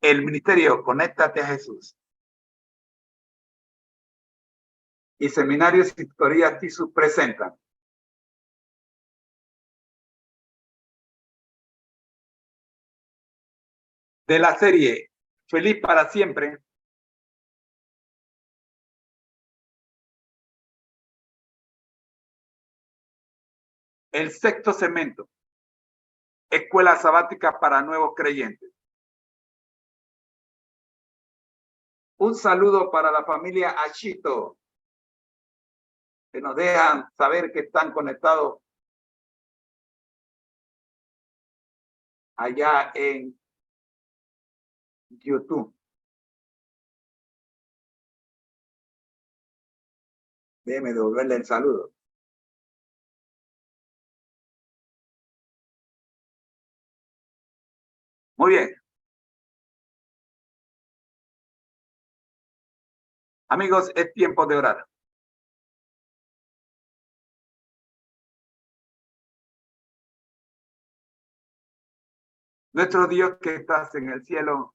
El ministerio Conéctate a Jesús y Seminarios y Tutorías TISU presentan de la serie Feliz para Siempre, el sexto segmento, Escuela Sabática para Nuevos Creyentes. Un saludo para la familia Achito, que nos dejan saber que están conectados allá en YouTube. Déjeme devolverle el saludo. Muy bien. Amigos, es tiempo de orar. Nuestro Dios que estás en el cielo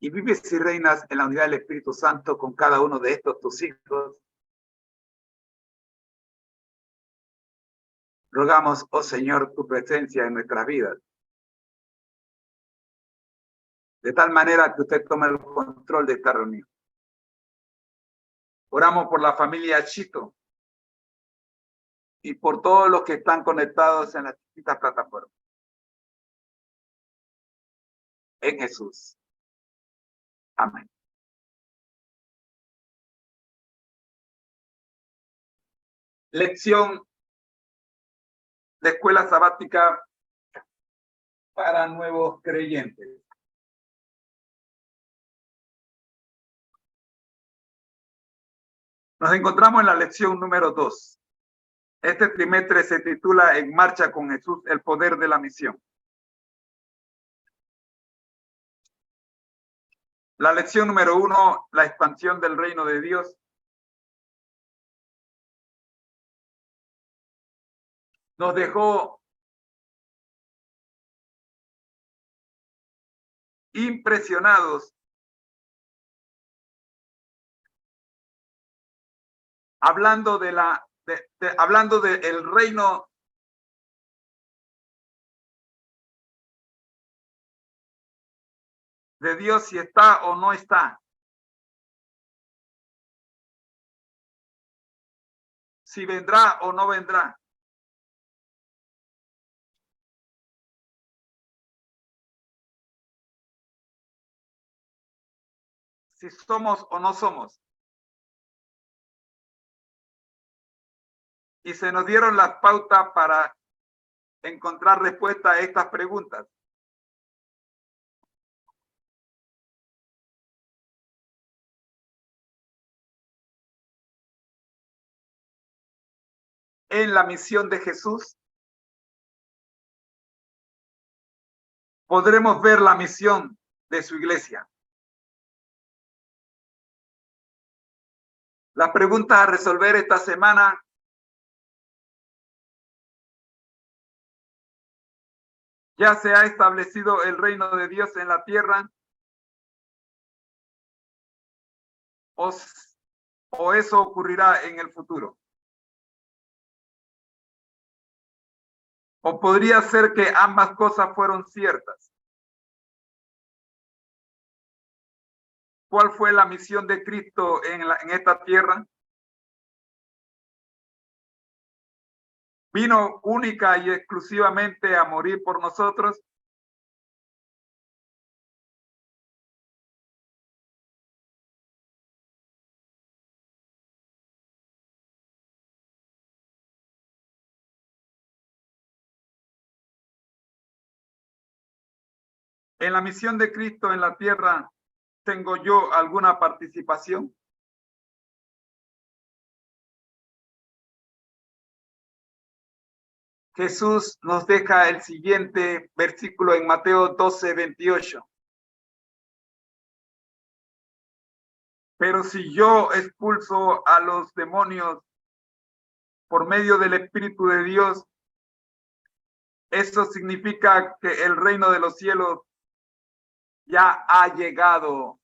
y vives y reinas en la unidad del Espíritu Santo con cada uno de estos tus hijos, rogamos, oh Señor, tu presencia en nuestras vidas, de tal manera que usted tome el control de esta reunión. Oramos por la familia Chito y por todos los que están conectados en las distintas plataformas. En Jesús. Amén. Lección de Escuela Sabática para Nuevos Creyentes. Nos encontramos en la lección número 2. Este trimestre se titula En marcha con Jesús, el poder de la misión. La lección número 1, la expansión del reino de Dios. Nos dejó impresionados hablando hablando del reino de Dios, si está o no está, si vendrá o no vendrá. Si somos o no somos. Y se nos dieron las pautas para encontrar respuesta a estas preguntas. En la misión de Jesús podremos ver la misión de su iglesia. Las preguntas a resolver esta semana ¿ya se ha establecido el reino de Dios en la tierra? ¿O eso ocurrirá en el futuro? ¿O podría ser que ambas cosas fueron ciertas? ¿Cuál fue la misión de Cristo en esta tierra? ¿Vino única y exclusivamente a morir por nosotros? ¿En la misión de Cristo en la tierra tengo yo alguna participación? Jesús nos deja el siguiente versículo en Mateo 12:28. Pero si yo expulso a los demonios por medio del Espíritu de Dios, Eso significa que el reino de los cielos ya ha llegado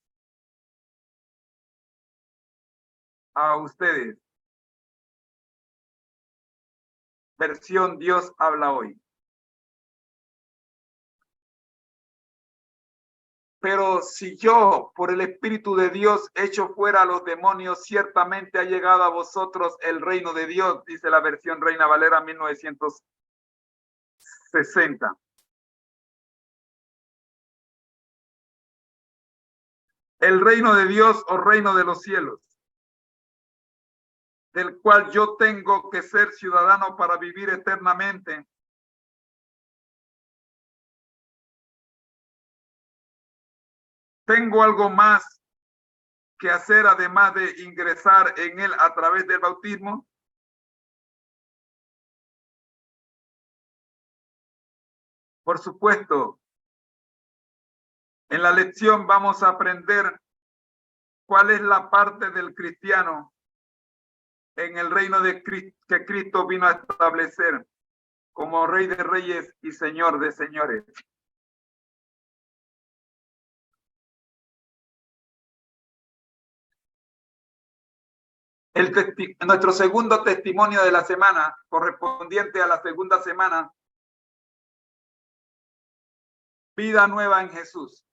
a ustedes. Versión Dios habla hoy. Pero si yo, por el Espíritu de Dios, echo fuera a los demonios, ciertamente ha llegado a vosotros el reino de Dios, dice la versión Reina Valera 1960. El reino de Dios o reino de los cielos, del cual yo tengo que ser ciudadano para vivir eternamente. Tengo algo más que hacer además de ingresar en él a través del bautismo. Por supuesto, en la lección vamos a aprender cuál es la parte del cristiano en el reino de Cristo, que Cristo vino a establecer como Rey de Reyes y Señor de Señores. Nuestro segundo testimonio de la semana, correspondiente a la segunda semana, vida nueva en Jesús.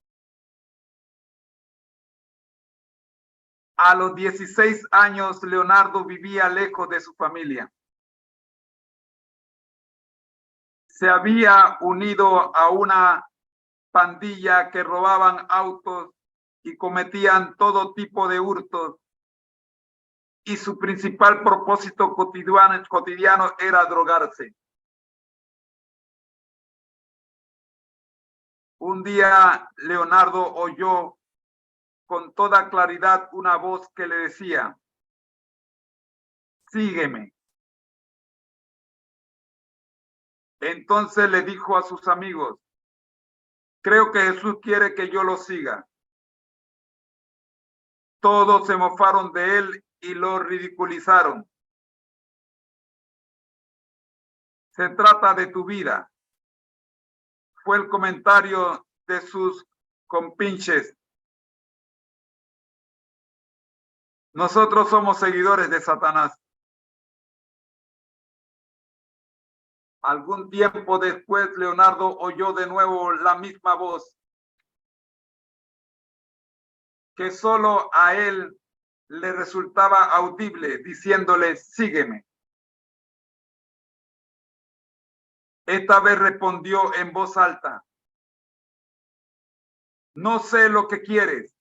A los 16 años, Leonardo vivía lejos de su familia. Se había unido a una pandilla que robaban autos y cometían todo tipo de hurtos. Y su principal propósito cotidiano era drogarse. Un día Leonardo oyó con toda claridad una voz que le decía: sígueme. Entonces le dijo a sus amigos: creo que Jesús quiere que yo lo siga. Todos se mofaron de él y lo ridiculizaron. Se trata de tu vida, fue el comentario de sus compinches. Nosotros somos seguidores de Satanás. Algún tiempo después, Leonardo oyó de nuevo la misma voz, que solo a él le resultaba audible, diciéndole: sígueme. Esta vez respondió en voz alta: no sé lo que quieres.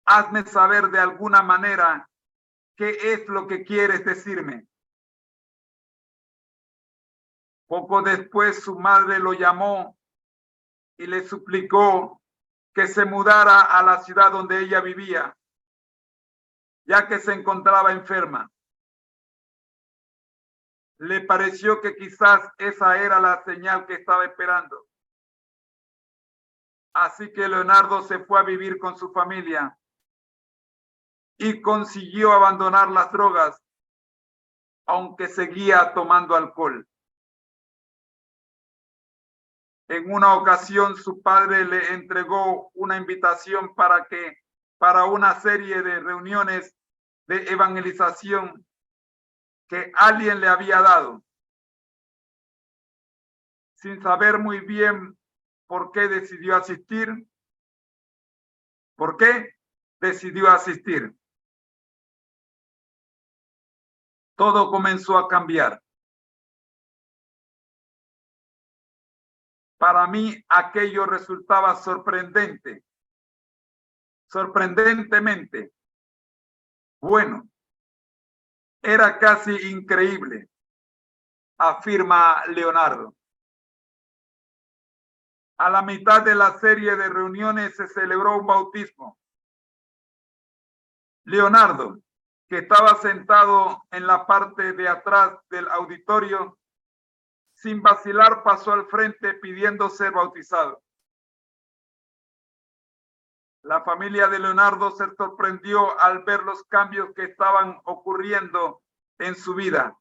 Hazme saber de alguna manera qué es lo que quieres decirme. Poco después su madre lo llamó y le suplicó que se mudara a la ciudad donde ella vivía, ya que se encontraba enferma. Le pareció que quizás esa era la señal que estaba esperando. Así que Leonardo se fue a vivir con su familia y consiguió abandonar las drogas, aunque seguía tomando alcohol. En una ocasión su padre le entregó una invitación para una serie de reuniones de evangelización que alguien le había dado. Sin saber muy bien por qué decidió asistir. ¿Por qué decidió asistir? Todo comenzó a cambiar. Para mí aquello resultaba sorprendente, sorprendentemente bueno. Era casi increíble, afirma Leonardo. A la mitad de la serie de reuniones se celebró un bautismo. Leonardo, que estaba sentado en la parte de atrás del auditorio, sin vacilar pasó al frente pidiendo ser bautizado. La familia de Leonardo se sorprendió al ver los cambios que estaban ocurriendo en su vida.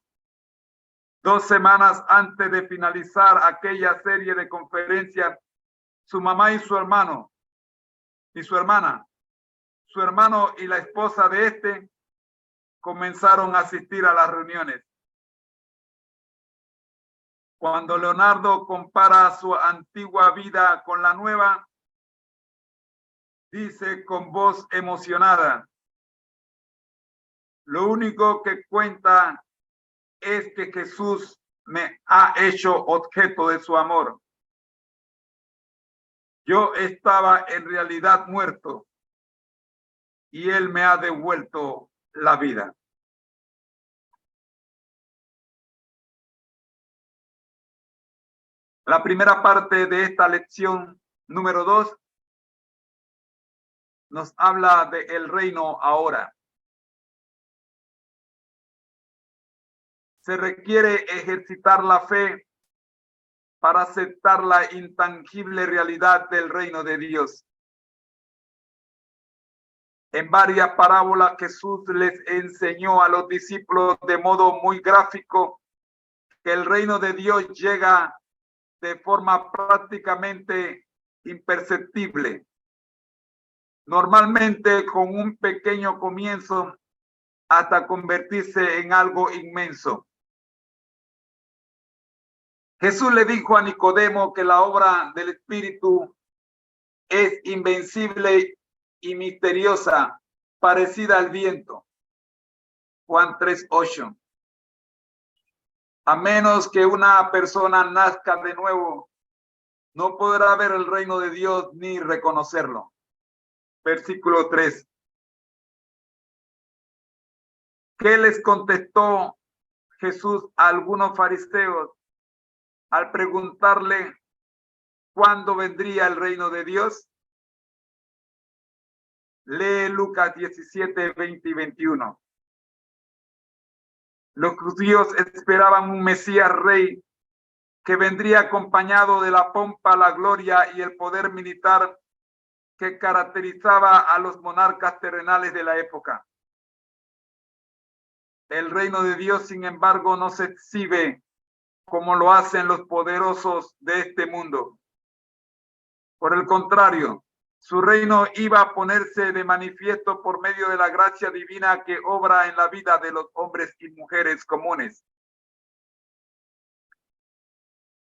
2 semanas antes de finalizar aquella serie de conferencias, su mamá y su hermano y su hermana, su hermano y la esposa de este comenzaron a asistir a las reuniones. Cuando Leonardo compara su antigua vida con la nueva, dice con voz emocionada: lo único que cuenta es que Jesús me ha hecho objeto de su amor. Yo estaba en realidad muerto y Él me ha devuelto la vida. La primera parte de esta lección número 2 nos habla de el reino ahora. Se requiere ejercitar la fe para aceptar la intangible realidad del reino de Dios. En varias parábolas Jesús les enseñó a los discípulos de modo muy gráfico que el reino de Dios llega de forma prácticamente imperceptible, normalmente con un pequeño comienzo hasta convertirse en algo inmenso. Jesús le dijo a Nicodemo que la obra del Espíritu es invencible y misteriosa, parecida al viento. Juan 3:8. A menos que una persona nazca de nuevo, no podrá ver el reino de Dios ni reconocerlo. Versículo 3. ¿Qué les contestó Jesús a algunos fariseos al preguntarle cuándo vendría el reino de Dios? Lee Lucas 17, 20 y 21. Los judíos esperaban un Mesías rey que vendría acompañado de la pompa, la gloria y el poder militar que caracterizaba a los monarcas terrenales de la época. El reino de Dios, sin embargo, no se exhibe como lo hacen los poderosos de este mundo. Por el contrario, su reino iba a ponerse de manifiesto por medio de la gracia divina que obra en la vida de los hombres y mujeres comunes.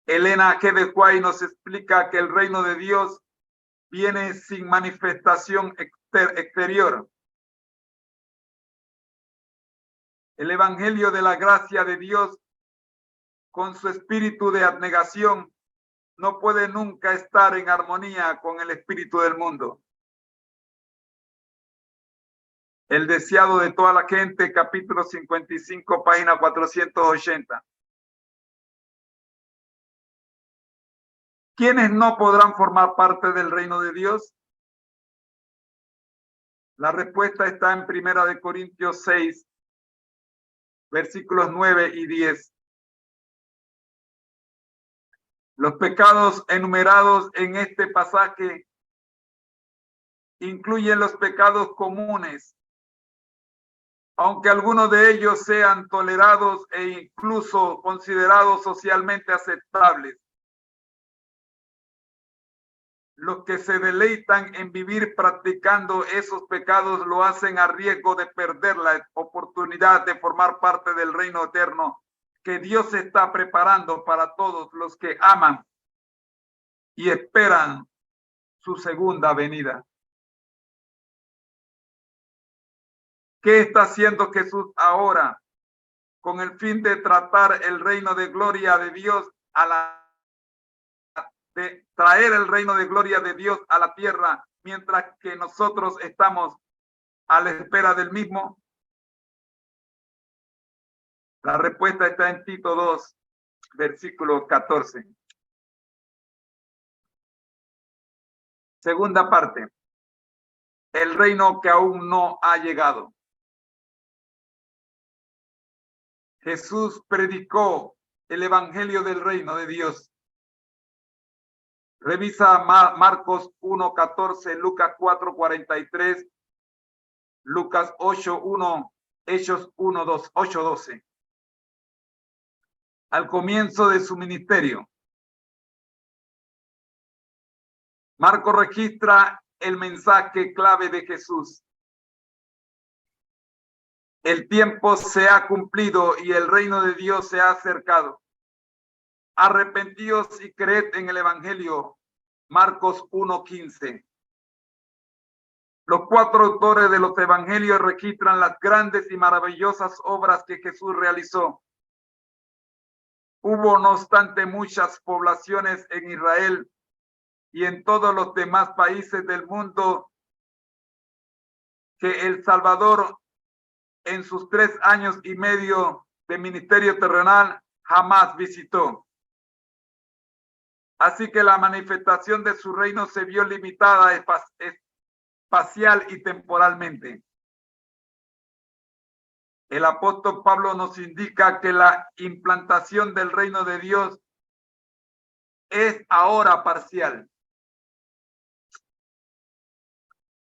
Elena G. de White nos explica que el reino de Dios viene sin manifestación exterior. El evangelio de la gracia de Dios, con su espíritu de abnegación, no puede nunca estar en armonía con el espíritu del mundo. El deseado de toda la gente, capítulo 55, página 480. ¿Quiénes no podrán formar parte del reino de Dios? La respuesta está en 1 Corintios 6, versículos 9 y 10. Los pecados enumerados en este pasaje incluyen los pecados comunes, aunque algunos de ellos sean tolerados e incluso considerados socialmente aceptables. Los que se deleitan en vivir practicando esos pecados lo hacen a riesgo de perder la oportunidad de formar parte del reino eterno que Dios está preparando para todos los que aman y esperan su segunda venida. ¿Qué está haciendo Jesús ahora con el fin de tratar el reino de gloria de Dios de traer el reino de gloria de Dios a la tierra mientras que nosotros estamos a la espera del mismo? La respuesta está en Tito 2, versículo 14. Segunda parte. El reino que aún no ha llegado. Jesús predicó el evangelio del reino de Dios. Revisa Marcos 1:14, Lucas 4:43, Lucas 8:1, Hechos 8:12. al comienzo de su ministerio. Marcos registra el mensaje clave de Jesús. El tiempo se ha cumplido y el reino de Dios se ha acercado. Arrepentíos y creed en el Evangelio. Marcos 1:15. Los 4 autores de los Evangelios registran las grandes y maravillosas obras que Jesús realizó. Hubo, no obstante, muchas poblaciones en Israel y en todos los demás países del mundo que el Salvador, en sus 3 años y medio de ministerio terrenal, jamás visitó. Así que la manifestación de su reino se vio limitada espacial y temporalmente. El apóstol Pablo nos indica que la implantación del reino de Dios es ahora parcial.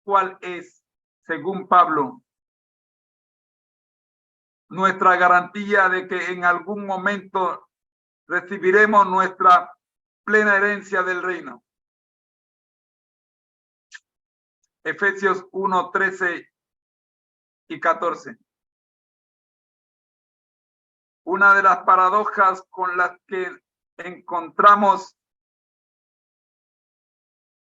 ¿Cuál es, según Pablo, nuestra garantía de que en algún momento recibiremos nuestra plena herencia del reino? Efesios 1:13 y 14. Una de las paradojas con las que encontramos,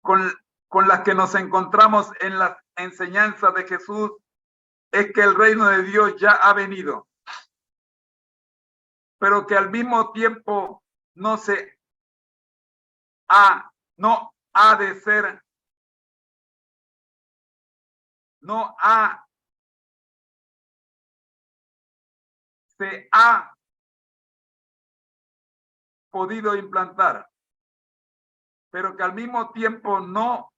con las que nos encontramos en las enseñanzas de Jesús, es que el reino de Dios ya ha venido, pero que al mismo tiempo no ha de ser, se ha podido implantar, pero que al mismo tiempo no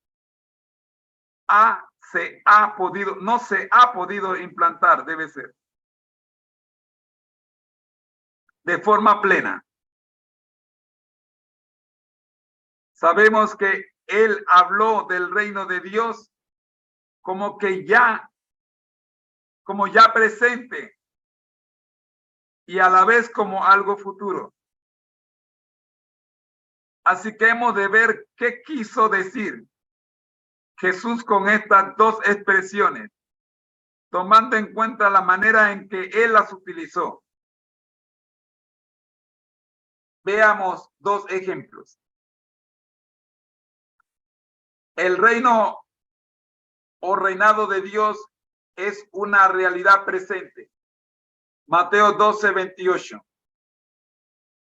se ha podido implantar, debe ser, de forma plena. Sabemos que él habló del reino de Dios como ya presente y a la vez como algo futuro. Así que hemos de ver qué quiso decir Jesús con estas dos expresiones, tomando en cuenta la manera en que él las utilizó. Veamos 2 ejemplos. El reino o reinado de Dios es una realidad presente. Mateo 12:28.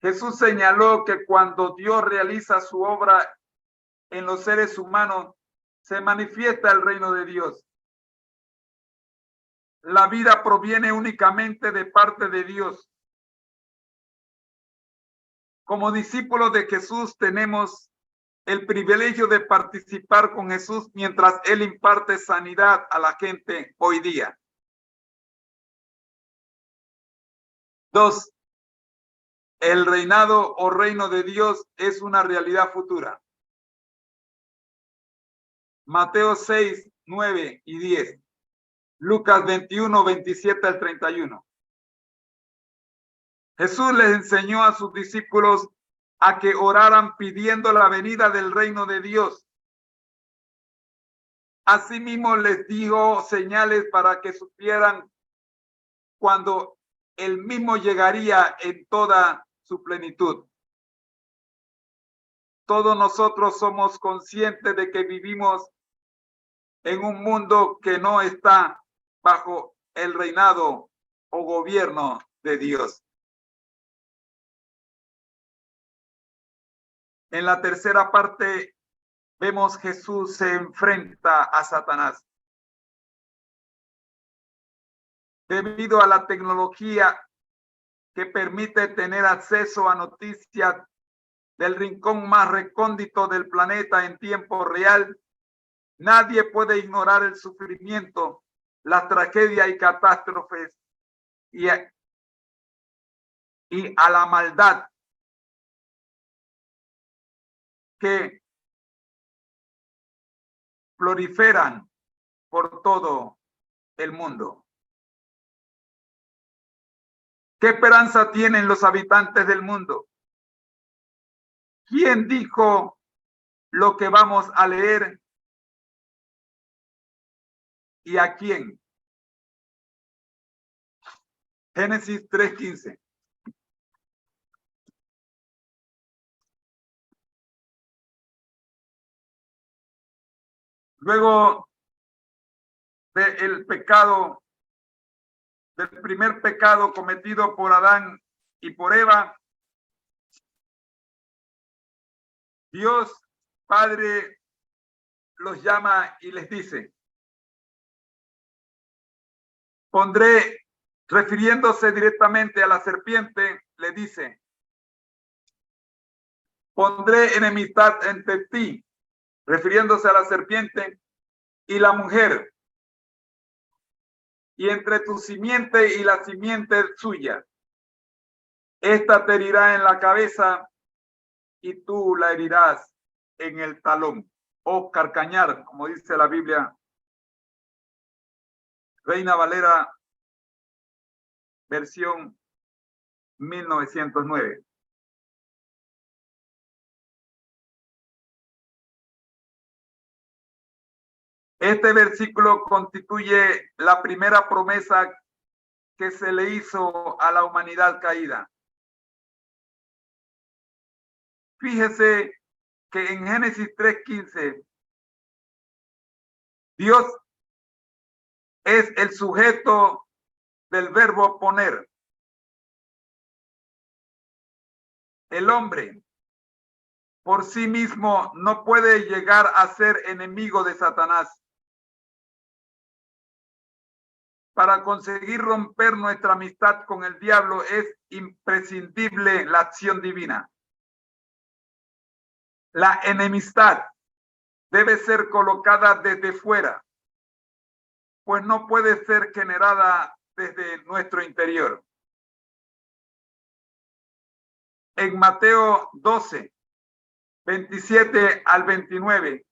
Jesús señaló que cuando Dios realiza su obra en los seres humanos, se manifiesta el reino de Dios. La vida proviene únicamente de parte de Dios. Como discípulos de Jesús tenemos el privilegio de participar con Jesús mientras Él imparte sanidad a la gente hoy día. 2. El reinado o reino de Dios es una realidad futura. Mateo 6, 9 y 10. Lucas 21, 27 al 31. Jesús les enseñó a sus discípulos a que oraran pidiendo la venida del reino de Dios. Asimismo les dio señales para que supieran cuando él mismo llegaría en toda su plenitud. Todos nosotros somos conscientes de que vivimos en un mundo que no está bajo el reinado o gobierno de Dios. En la tercera parte vemos Jesús se enfrenta a Satanás. Debido a la tecnología que permite tener acceso a noticias del rincón más recóndito del planeta en tiempo real, nadie puede ignorar el sufrimiento, las tragedias y catástrofes y a la maldad que proliferan por todo el mundo. ¿Qué esperanza tienen los habitantes del mundo? ¿Quién dijo lo que vamos a leer y a quién? Génesis 3:15. Luego del pecado, del primer pecado cometido por Adán y por Eva, Dios Padre los llama y les dice, pondré, refiriéndose directamente a la serpiente, le dice, pondré enemistad entre ti, refiriéndose a la serpiente, y la mujer, y entre tu simiente y la simiente suya. Esta te herirá en la cabeza y tú la herirás en el talón, o carcañar, como dice la Biblia, Reina Valera, versión 1909. Este versículo constituye la primera promesa que se le hizo a la humanidad caída. Fíjese que en Génesis 3:15, Dios es el sujeto del verbo poner. El hombre por sí mismo no puede llegar a ser enemigo de Satanás. Para conseguir romper nuestra amistad con el diablo es imprescindible la acción divina. La enemistad debe ser colocada desde fuera, pues no puede ser generada desde nuestro interior. En Mateo 12, 27 al 29,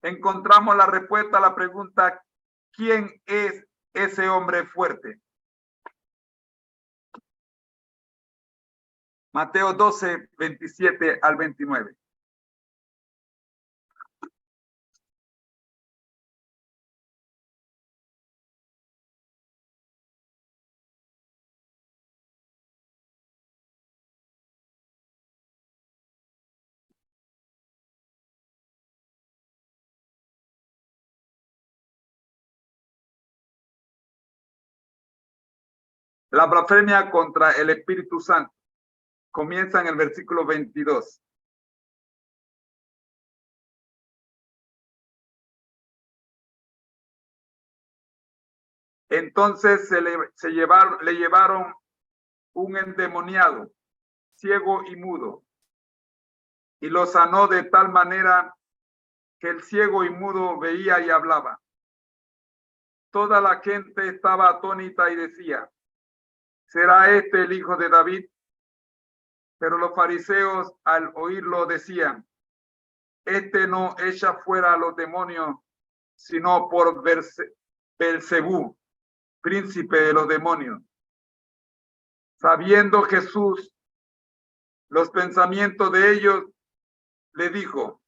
encontramos la respuesta a la pregunta, ¿quién es ese hombre fuerte? Mateo 12, 27 al 29. La blasfemia contra el Espíritu Santo comienza en el versículo 22. Entonces le llevaron un endemoniado, ciego y mudo, y lo sanó de tal manera que el ciego y mudo veía y hablaba. Toda la gente estaba atónita y decía, ¿será este el hijo de David? Pero los fariseos al oírlo decían, este no echa fuera a los demonios, sino por Belcebú, príncipe de los demonios. Sabiendo Jesús los pensamientos de ellos, le dijo,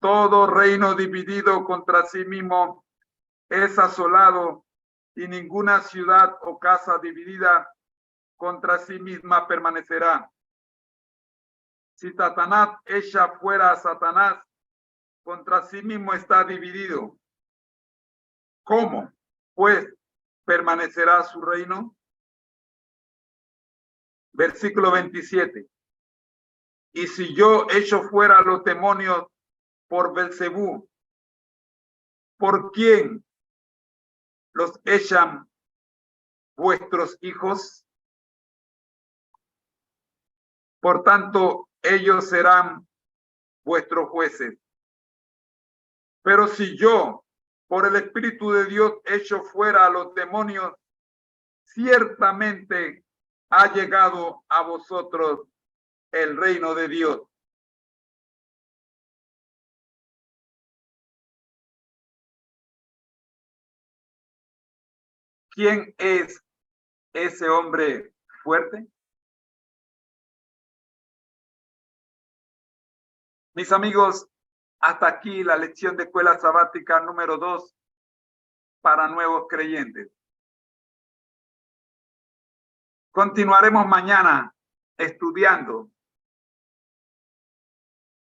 todo reino dividido contra sí mismo es asolado, y ninguna ciudad o casa dividida contra sí misma permanecerá. Si Satanás echa fuera a Satanás, contra sí mismo está dividido. ¿Cómo, pues, permanecerá su reino? Versículo 27. Y si yo echo fuera a los demonios por Belcebú, ¿por quién los echan vuestros hijos? Por tanto, ellos serán vuestros jueces. Pero si yo, por el Espíritu de Dios, echo fuera a los demonios, ciertamente ha llegado a vosotros el reino de Dios. ¿Quién es ese hombre fuerte? Mis amigos, hasta aquí la lección de escuela sabática número 2 para nuevos creyentes. Continuaremos mañana estudiando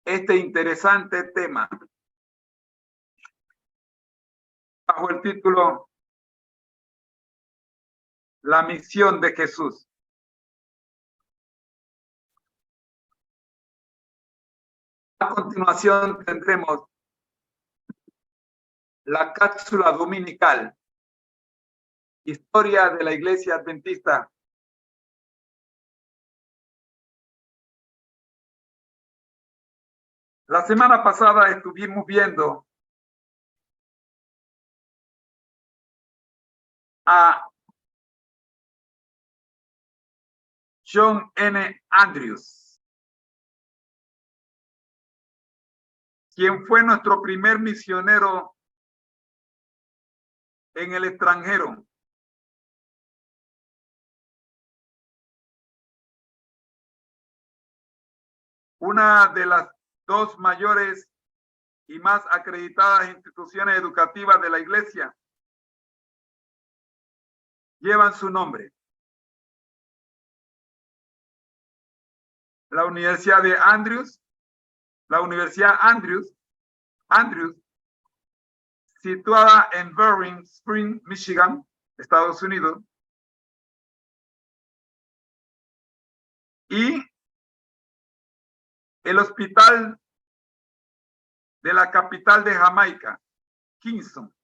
este interesante tema bajo el título La misión de Jesús. A continuación tendremos la cápsula dominical, historia de la Iglesia Adventista. La semana pasada estuvimos viendo a John N. Andrews, quien fue nuestro primer misionero en el extranjero. Una de las dos mayores y más acreditadas instituciones educativas de la Iglesia llevan su nombre. La Universidad de Andrews, la Universidad Andrews, situada en Berrien Springs, Michigan, Estados Unidos, y el hospital de la capital de Jamaica, Kingston.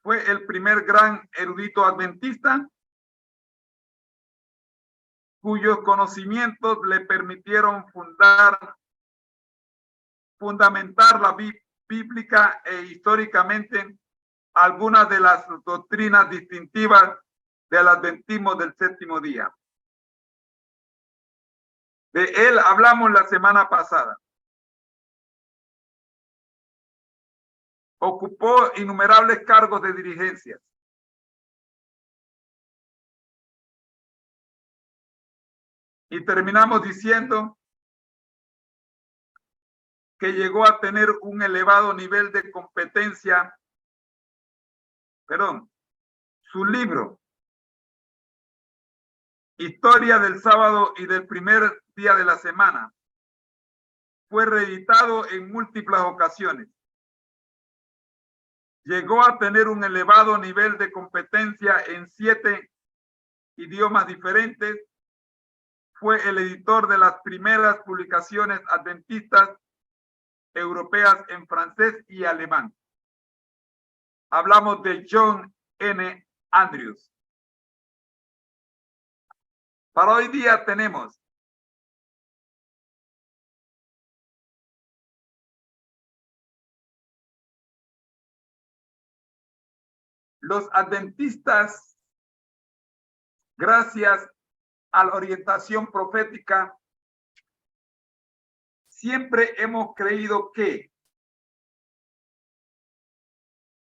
Fue el primer gran erudito adventista cuyos conocimientos le permitieron fundamentar la bíblica e históricamente algunas de las doctrinas distintivas del adventismo del séptimo día. De él hablamos la semana pasada. Ocupó innumerables cargos de dirigencia. Y terminamos diciendo que llegó a tener un elevado nivel de competencia. Su libro, Historia del sábado y del primer día de la semana, fue reeditado en múltiples ocasiones. Llegó a tener un elevado nivel de competencia en 7 idiomas diferentes. Fue el editor de las primeras publicaciones adventistas europeas en francés y alemán. Hablamos de John N. Andrews. Para hoy día tenemos los adventistas, gracias a la orientación profética, siempre hemos creído que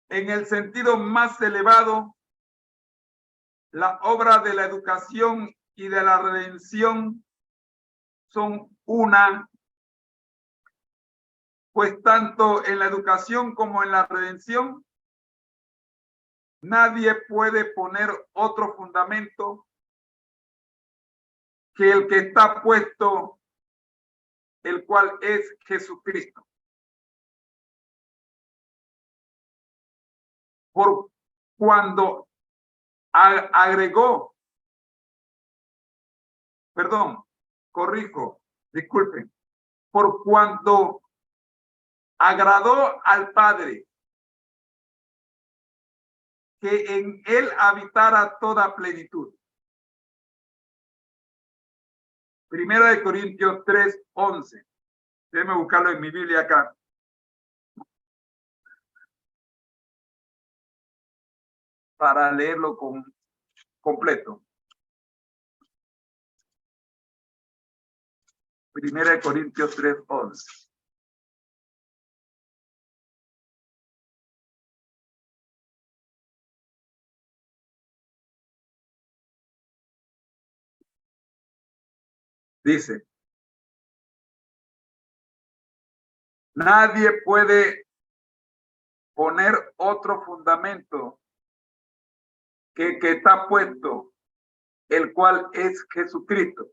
en el sentido más elevado, la obra de la educación y de la redención son una, pues tanto en la educación como en la redención, nadie puede poner otro fundamento que el que está puesto, el cual es Jesucristo. Por cuando agregó, disculpen, por cuando agradó al Padre que en él habitara toda plenitud. Primera de Corintios 3:11. Déjenme buscarlo en mi Biblia acá. Para leerlo completo. Primera de Corintios 3:11. Dice, nadie puede poner otro fundamento que está puesto, el cual es Jesucristo.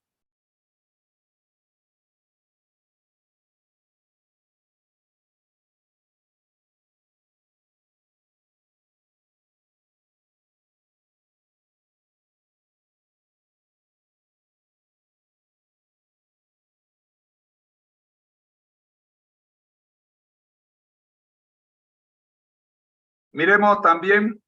Miremos también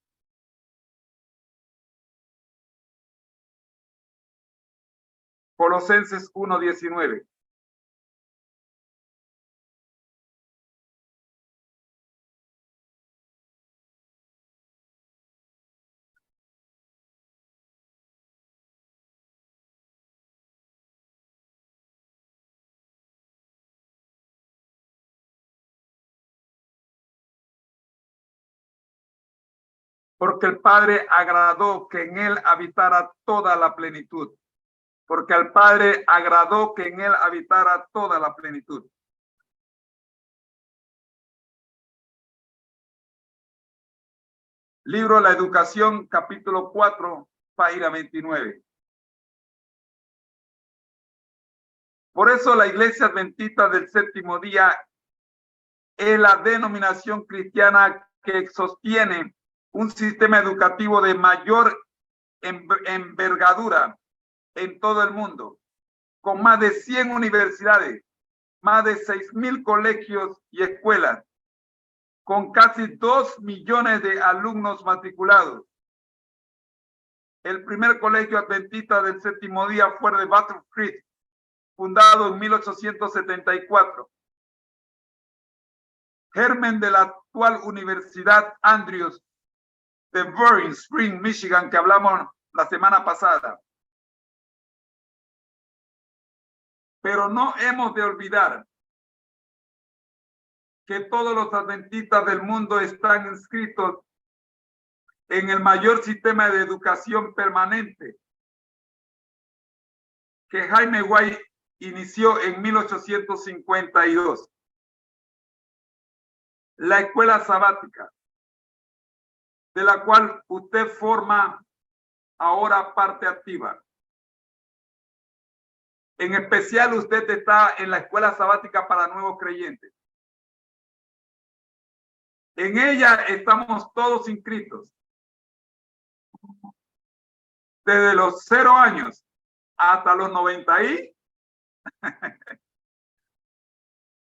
Colosenses 1:19. Porque el Padre agradó que en él habitara toda la plenitud. Porque al Padre agradó que en él habitara toda la plenitud. Libro La Educación, capítulo 4, página 29. Por eso la Iglesia Adventista del Séptimo Día es la denominación cristiana que sostiene un sistema educativo de mayor envergadura en todo el mundo, con más de 100 universidades, más de 6,000 colegios y escuelas, con casi 2 millones de alumnos matriculados. El primer colegio adventista del Séptimo Día fue de Battle Creek, fundado en 1874. Germen de la actual Universidad Andrews de Boiling Spring, Michigan, que hablamos la semana pasada. Pero no hemos de olvidar que todos los adventistas del mundo están inscritos en el mayor sistema de educación permanente que Jaime White inició en 1852. La escuela sabática, de la cual usted forma ahora parte activa. En especial usted está en la escuela sabática para nuevos creyentes. En ella estamos todos inscritos. Desde los 0 años hasta los 90 y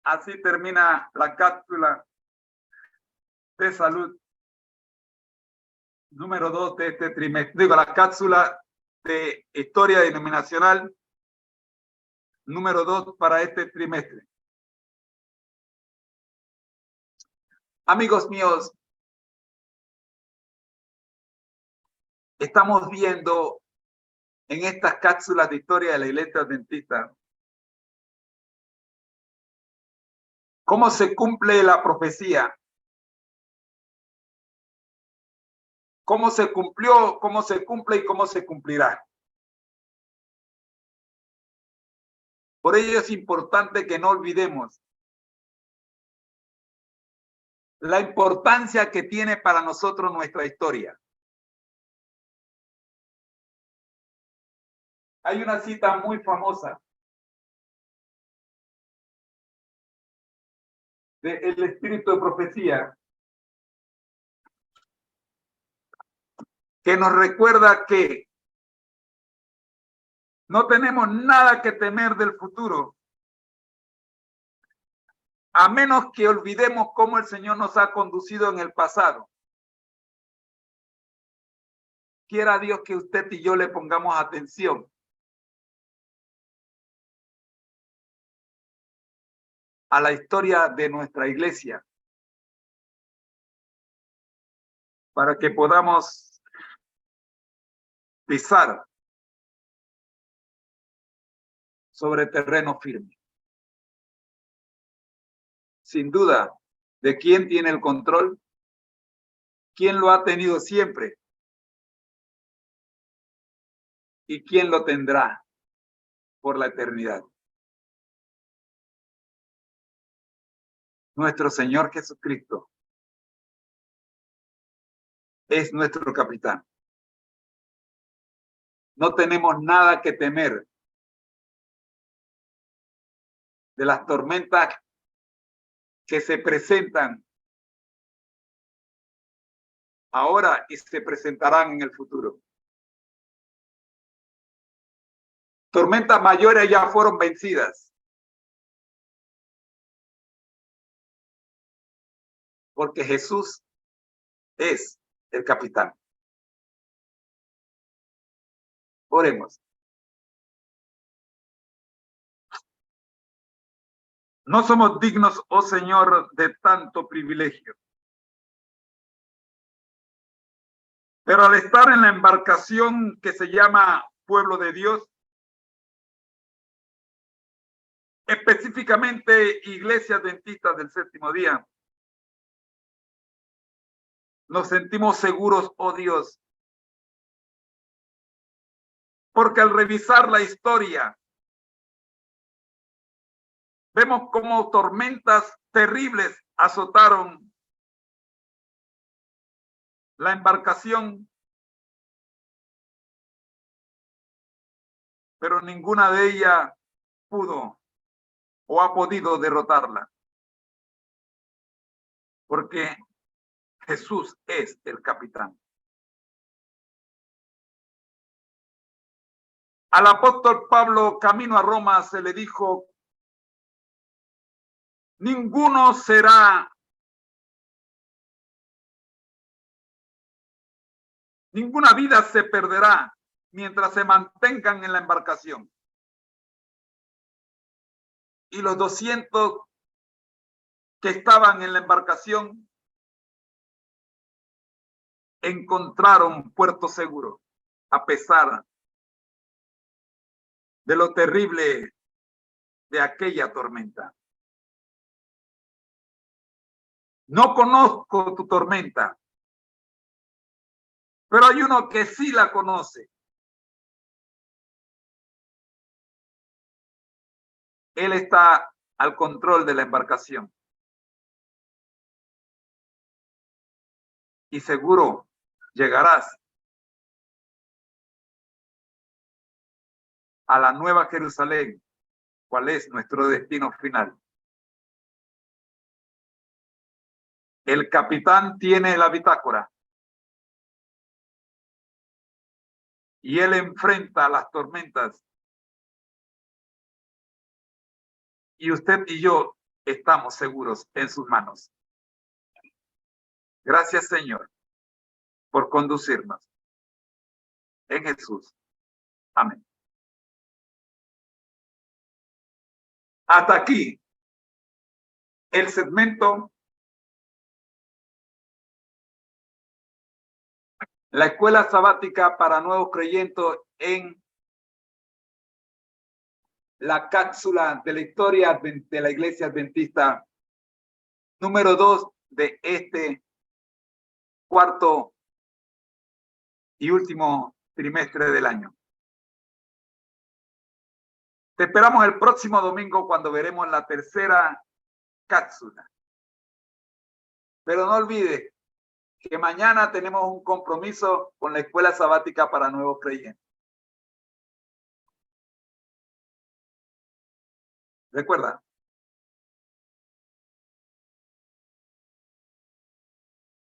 así termina la cápsula de salud número 2 de este trimestre. Digo, la cápsula de historia denominacional número 2 para este trimestre. Amigos míos, estamos viendo en estas cápsulas de historia de la Iglesia Adventista cómo se cumple la profecía, cómo se cumplió, cómo se cumple y cómo se cumplirá. Por ello es importante que no olvidemos la importancia que tiene para nosotros nuestra historia. Hay una cita muy famosa del espíritu de profecía que nos recuerda que no tenemos nada que temer del futuro, a menos que olvidemos cómo el Señor nos ha conducido en el pasado. Quiera Dios que usted y yo le pongamos atención a la historia de nuestra iglesia para que podamos pisar sobre terreno firme. Sin duda, ¿de quién tiene el control? ¿Quién lo ha tenido siempre? ¿Y quién lo tendrá? por la eternidad. Nuestro Señor Jesucristo es nuestro capitán. No tenemos nada que temer de las tormentas que se presentan ahora y se presentarán en el futuro. Tormentas mayores ya fueron vencidas, porque Jesús es el capitán. Oremos. No somos dignos, oh Señor, de tanto privilegio. Pero al estar en la embarcación que se llama Pueblo de Dios, específicamente Iglesia Adventista del Séptimo Día, nos sentimos seguros, oh Dios, porque al revisar la historia, vemos cómo tormentas terribles azotaron la embarcación, pero ninguna de ellas pudo o ha podido derrotarla, porque Jesús es el capitán. Al apóstol Pablo, camino a Roma, se le dijo: ninguna vida se perderá mientras se mantengan en la embarcación. Y los 200 que estaban en la embarcación encontraron puerto seguro, a pesar de lo terrible de aquella tormenta. No conozco tu tormenta, pero hay uno que sí la conoce. Él está al control de la embarcación. Y seguro llegarás a la Nueva Jerusalén, cuál es nuestro destino final. El capitán tiene la bitácora y él enfrenta las tormentas. Y usted y yo estamos seguros en sus manos. Gracias, Señor, por conducirnos. En Jesús. Amén. Hasta aquí el segmento La escuela sabática para nuevos creyentes en la cápsula de la historia de la Iglesia Adventista número 2 de este cuarto y último trimestre del año. Te esperamos el próximo domingo cuando veremos la tercera cápsula. Pero no olvides que mañana tenemos un compromiso con la escuela sabática para nuevos creyentes. Recuerda,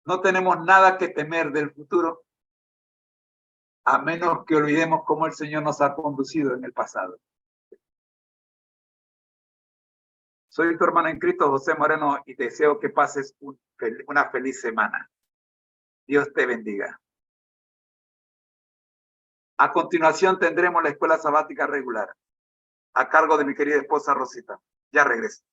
no tenemos nada que temer del futuro, a menos que olvidemos cómo el Señor nos ha conducido en el pasado. Soy tu hermano en Cristo, José Moreno, y deseo que pases una feliz semana. Dios te bendiga. A continuación tendremos la escuela sabática regular, a cargo de mi querida esposa Rosita. Ya regreso.